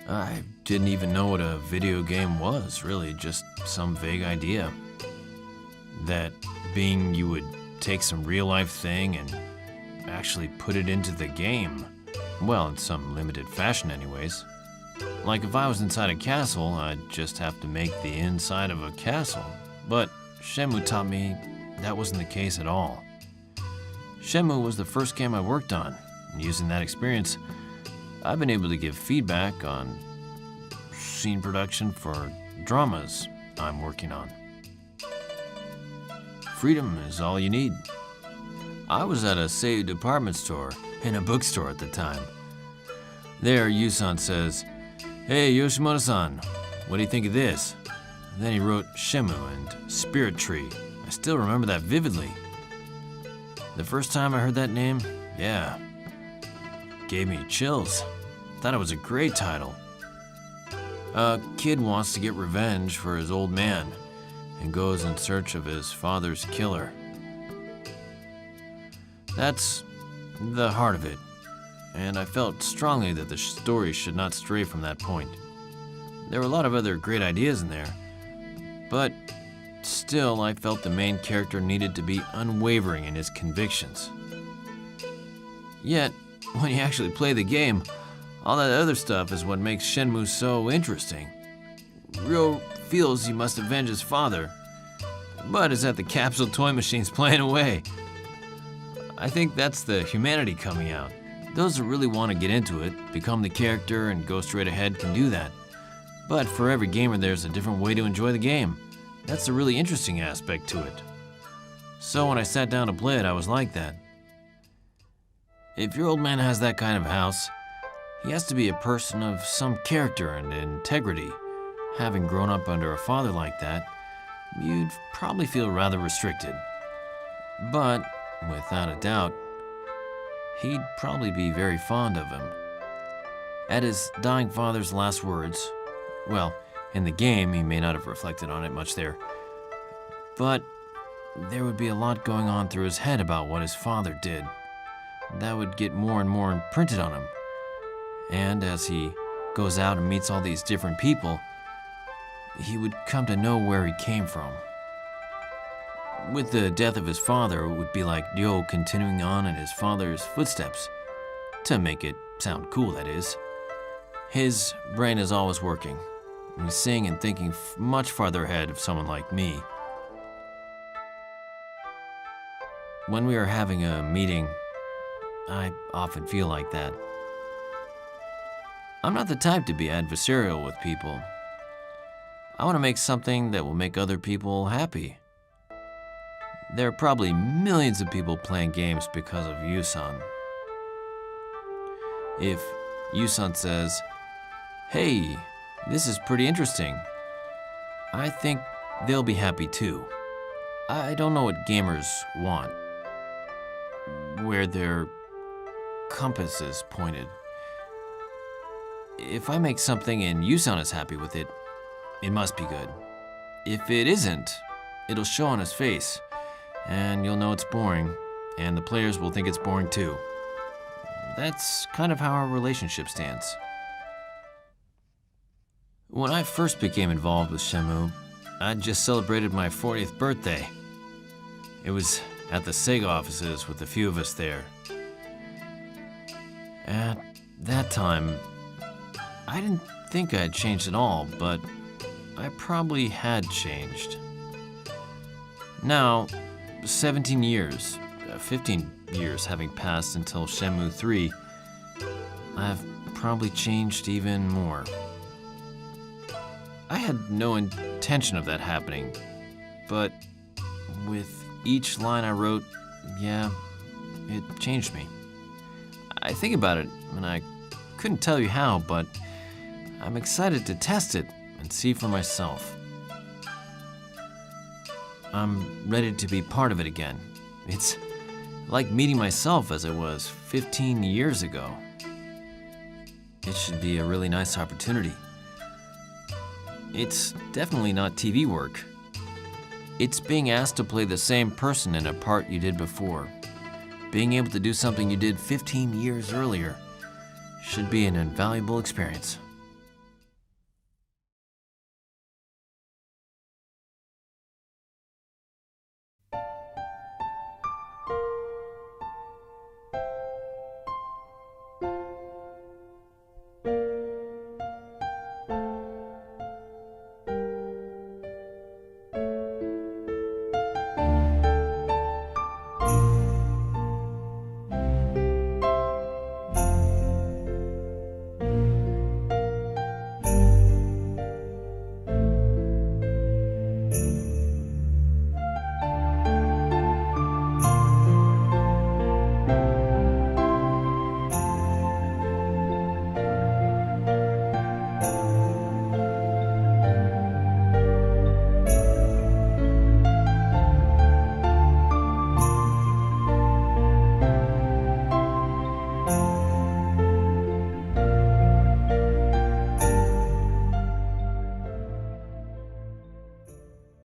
I didn't even know what a video game was, really, just some vague idea. That being you would take some real-life thing and actually put it into the game. Well, in some limited fashion anyways. Like if I was inside a castle, I'd just have to make the inside of a castle. But Shenmue taught me that wasn't the case at all. Shenmue was the first game I worked on, and using that experience, I've been able to give feedback on scene production for dramas I'm working on. Freedom is all you need. I was at a Seiyu department store and a bookstore at the time. There, Yusan says, "Hey, Yoshimoto-san, what do you think of this?" Then he wrote Shenmue and Spirit Tree. I still remember that vividly. The first time I heard that name, yeah, gave me chills. Thought it was a great title. A kid wants to get revenge for his old man and goes in search of his father's killer. That's the heart of it, and I felt strongly that the story should not stray from that point. There were a lot of other great ideas in there, but still I felt the main character needed to be unwavering in his convictions. Yet, when you actually play the game, all that other stuff is what makes Shenmue so interesting. Ryo feels he must avenge his father, but is at the capsule toy machines playing away. I think that's the humanity coming out. Those that really want to get into it, become the character, and go straight ahead can do that. But for every gamer, there's a different way to enjoy the game. That's the really interesting aspect to it. So when I sat down to play it, I was like that. If your old man has that kind of house, he has to be a person of some character and integrity. Having grown up under a father like that, you'd probably feel rather restricted. But, without a doubt, he'd probably be very fond of him. At his dying father's last words, well, in the game, he may not have reflected on it much there, but there would be a lot going on through his head about what his father did. That would get more and more imprinted on him. And as he goes out and meets all these different people, he would come to know where he came from. With the death of his father, it would be like Ryo continuing on in his father's footsteps. To make it sound cool, that is. His brain is always working. He's seeing and thinking much farther ahead of someone like me. When we are having a meeting, I often feel like that. I'm not the type to be adversarial with people. I want to make something that will make other people happy. There are probably millions of people playing games because of Yusan. If Yusan says, "Hey, this is pretty interesting," I think they'll be happy too. I don't know what gamers want, where their compass is pointed. If I make something and Yusan is happy with it, it must be good. If it isn't, it'll show on his face, and you'll know it's boring, and the players will think it's boring too. That's kind of how our relationship stands. When I first became involved with Shenmue, I'd just celebrated my 40th birthday. It was at the Sega offices with a few of us there. At that time, I didn't think I had changed at all, but I probably had changed. Now, 17 years, 15 years having passed until Shenmue 3, I've probably changed even more. I had no intention of that happening, but with each line I wrote, yeah, it changed me. I think about it, and I couldn't tell you how, but I'm excited to test it and see for myself. I'm ready to be part of it again. It's like meeting myself as I was 15 years ago. It should be a really nice opportunity. It's definitely not TV work. It's being asked to play the same person in a part you did before. Being able to do something you did 15 years earlier should be an invaluable experience.